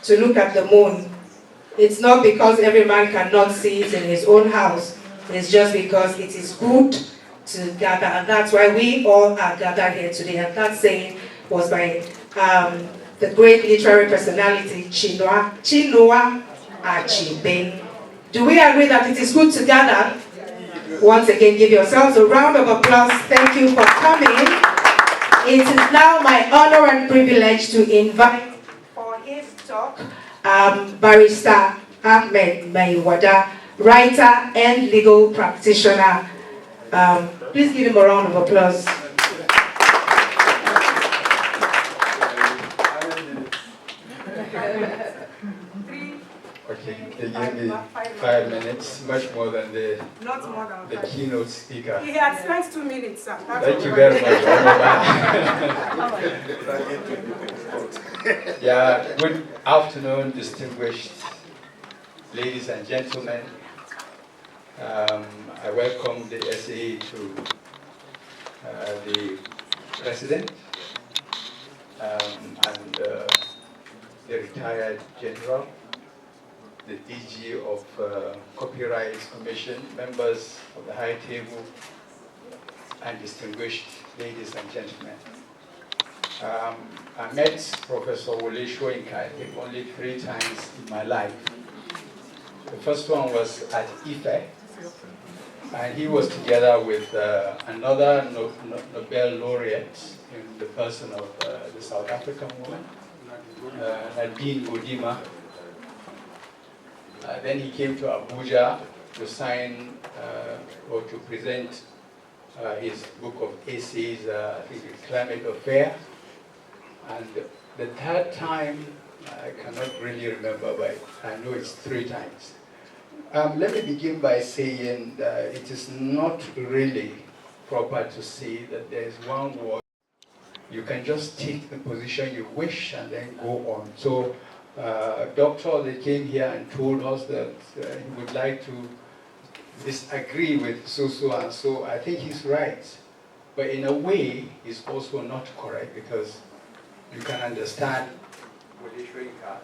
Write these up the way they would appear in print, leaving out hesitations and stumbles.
to look at the moon. It's not because every man cannot see it in his own house. It's just because it is good to gather, and that's why we all are gathered here today. And that saying was by the great literary personality Chinua Achebe. Do we agree that it is good to gather? Once again, give yourselves a round of applause. Thank you for coming. It is now my honor and privilege to invite for his talk Barrister Ahmed Maiwada, writer and legal practitioner. Please give him a round of applause. Okay, they gave me 5 minutes, much more than the keynote speaker. He had spent 2 minutes, sir. Thank you very much. Yeah, good afternoon, distinguished ladies and gentlemen. I welcome the SA to the President and the retired General, the DG of Copyright Commission, members of the High Table, and distinguished ladies and gentlemen. I met Professor Wole Soyinka, I think, only 3 times in my life. The first one was at IFE, and he was together with another Nobel laureate in the person of the South African woman, Nadine Gordimer. Then he came to Abuja to sign or to present his book of essays, I think it's Climate Affair. And the third time, I cannot really remember, but I know it's 3 times. Let me begin by saying that it is not really proper to say that there is one word. You can just take the position you wish and then go on. So, Doctor, they came here and told us that he would like to disagree with so and so. I think he's right. But in a way, he's also not correct, because you can understand Wole Soyinka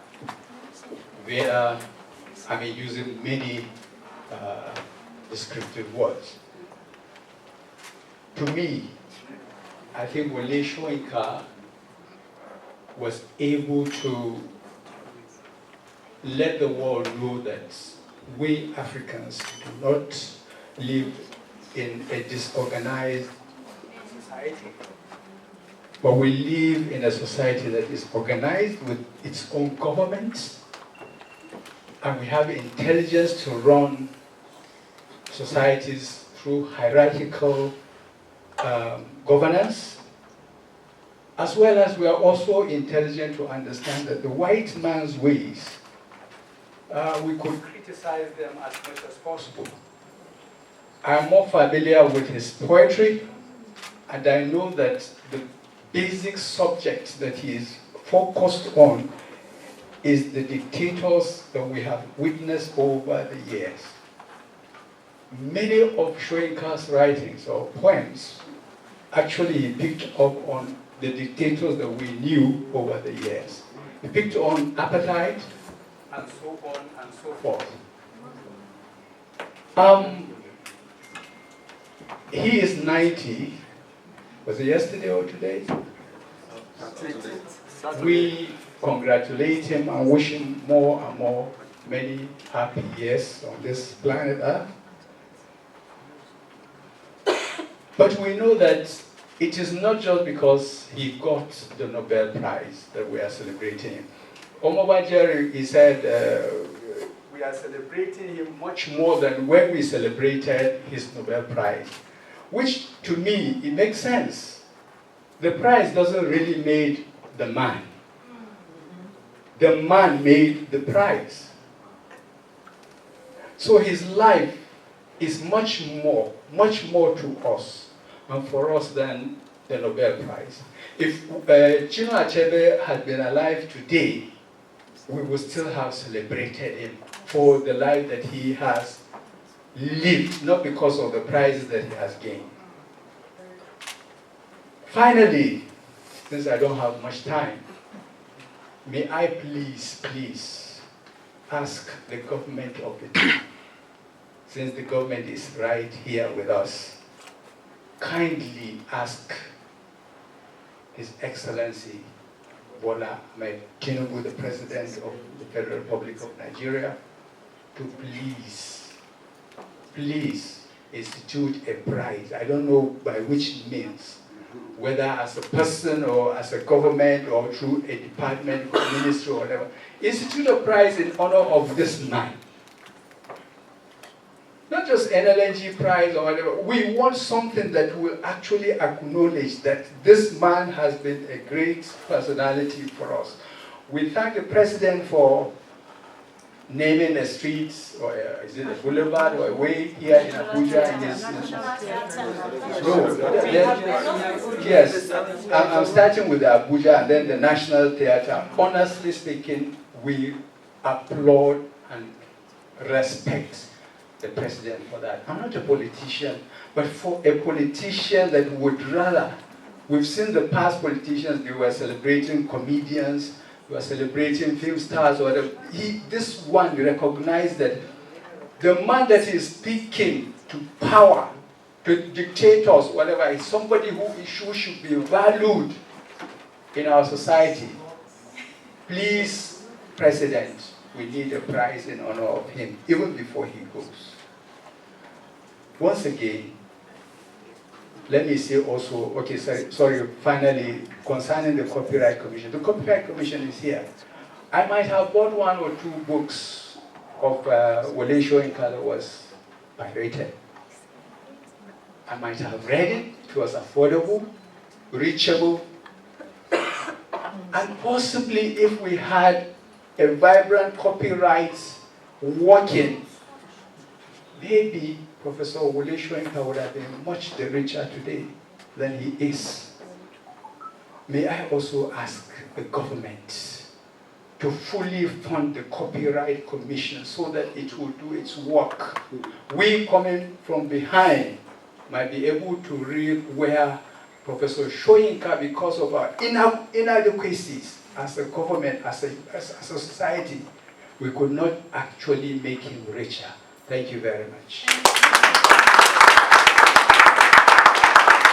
where, using many descriptive words. To me, I think Wole Soyinka was able to let the world know that we Africans do not live in a disorganized society, but we live in a society that is organized with its own government, and we have intelligence to run societies through hierarchical governance, as well as we are also intelligent to understand that the white man's ways, we could criticize them as much as possible. I'm more familiar with his poetry, and I know that the basic subject that he is focused on is the dictators that we have witnessed over the years. Many of Soyinka's writings or poems actually picked up on the dictators that we knew over the years. He picked on apartheid, and so on and so forth. He is 90. Was it yesterday or today? We congratulate him and wish him more and more many happy years on this planet Earth. But we know that it is not just because he got the Nobel Prize that we are celebrating him. Omobajeri, he said, we are celebrating him much more than when we celebrated his Nobel Prize. Which, to me, it makes sense. The prize doesn't really make the man. The man made the prize. So his life is much more to us and for us than the Nobel Prize. If Chinua Achebe had been alive today, we would still have celebrated him for the life that he has lived, not because of the prizes that he has gained. Finally, since I don't have much time, may I please ask the government of the day, since the government is right here with us, kindly ask His Excellency Bola Ahmed Tinubu, the President of the Federal Republic of Nigeria, to please institute a prize. I don't know by which means, whether as a person or as a government or through a department or ministry or whatever, institute a prize in honor of this man. Not just an LNG prize or whatever. We want something that will actually acknowledge that this man has been a great personality for us. We thank the President for naming a street, or is it a boulevard or a way here in Abuja. Yes, I'm starting with the Abuja and then the National Theatre. Honestly speaking, we applaud and respect the President for that. I'm not a politician, but for a politician that would rather, we've seen the past politicians, they were celebrating comedians, we are celebrating film stars, or whatever. This one recognized that the man that is speaking to power, to dictators, whatever, is somebody who should be valued in our society. Please, President, we need a prize in honor of him, even before he goes. Once again, let me say also, okay, sorry, finally, concerning the Copyright Commission. The Copyright Commission is here. I might have bought 1 or 2 books of Wole Soyinka that was pirated. I might have read it. It was affordable, reachable, and possibly if we had a vibrant copyright working, maybe Professor Wole Soyinka would have been much richer today than he is. May I also ask the government to fully fund the Copyright Commission so that it will do its work. We coming from behind might be able to read where Professor Soyinka, because of our inadequacies as a government, as a society, we could not actually make him richer. Thank you very much.